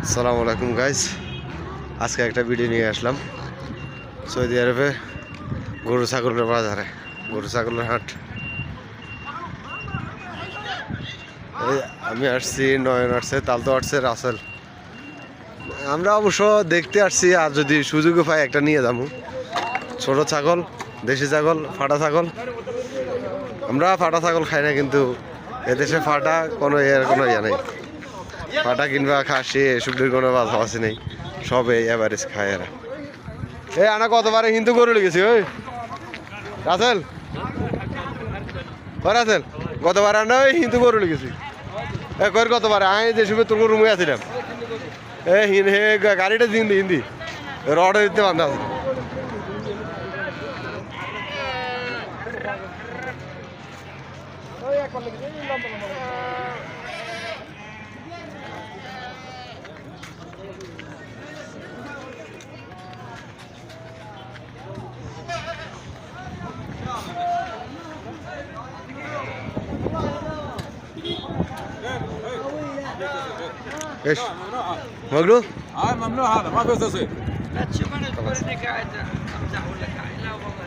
আসসালামু আলাইকুম গাইস, আজকে একটা ভিডিও নিয়ে আসলাম সৌদি আরবে গরু ছাগলের বাজারে, গরু ছাগলের হাট। আমি আসছি, নয়ন আসছে, তালতো আসছে, রাসেল। আমরা অবশ্য দেখতে আসছি, আর যদি সুযোগও পাই একটা নিয়ে যাবো। ছোট ছাগল, দেশি ছাগল, ফাটা ছাগল। আমরা ফাটা ছাগল খাই না, কিন্তু এদেশে ফাটা কোনো ইয়ে নেই। ফাটা কিংবা খাসি এসবের কোনো বাছাবাছি নেই, সবে এভারেজ খায় এরা। এই আনা কতবারে কিন্তু গরু লেগেছি। ওই রাসেল, ওই রাসেল, কতবার আনা ওই কিন্তু গরু লেগেছি। এ কয়ের কতবার আয় যে সময় তোর রুমে আসছিলাম। এ হে গাড়িটা হিন্দি হিন্দি রডে দিতে বান্ধা আছে। ايش ممنوع؟ ممنوع هذا ما في تصوير. لا تشوف انا توريني قاعد امزح ولا قاعد لا والله.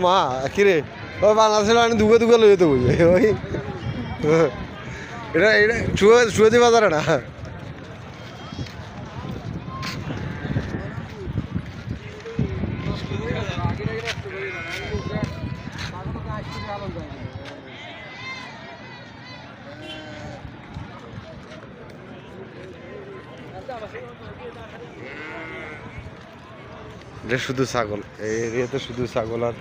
মা কিরে ওই বাংলাদেশের মানে দুগে দুগে লই যেতে বুঝবে। ওই এটা এটা শুয়ে দিবা তারা না। এটা শুধু ছাগল, এই এরিয়াতে শুধু ছাগল আর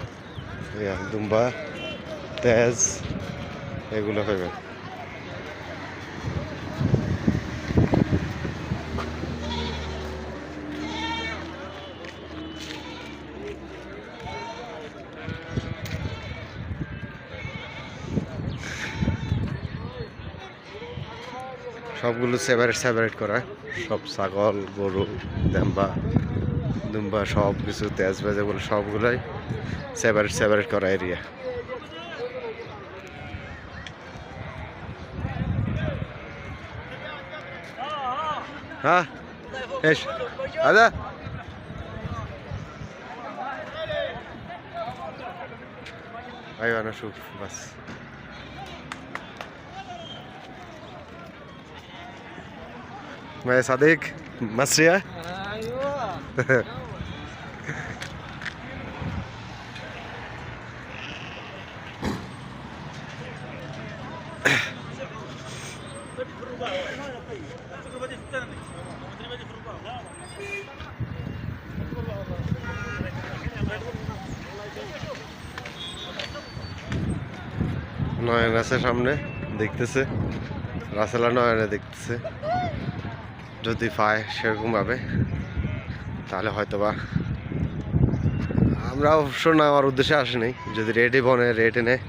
দুম্বা, তেজ এগুলো পাবেন। সবগুলো সেপারেট করা, সব ছাগল, গরু, দুম্বা সব কিছু, তেজ বেজ এগুলো সবগুলোই সেপারেট করা এরিয়া। হ্যাঁ এস আদা ايوه انا اشوف بس. मैं صديق مصرية. ايوه নয়ন আছে সামনে দেখতেছে, রাসেলা নয়নে দেখতেছে। যদি পায় সেরকম ভাবে তাহলে হয়তো বা, আমরা অবশ্য না, আমার উদ্দেশ্যে আসেনি। যদি রেটে বনে রেটে নেয়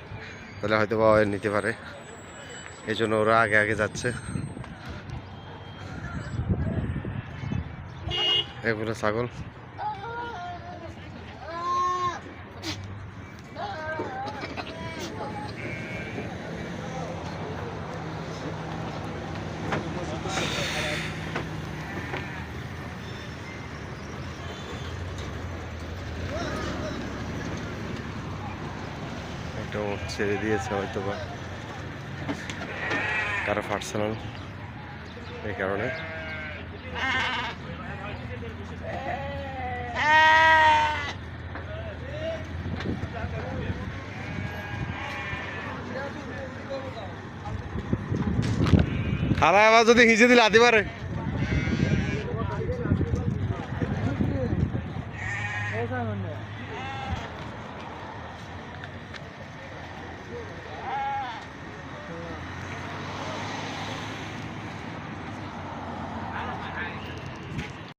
তাহলে হয়তো বা নিতে পারে, এই জন্য ওরা আগে আগে যাচ্ছে। এগুলো ছাগল। ছেড়ে দিয়েছে হয়তো বা কারো পার্সোনাল, এই কারণে। খালা আবার যদি হিঁচে দিলে হাতি পারে।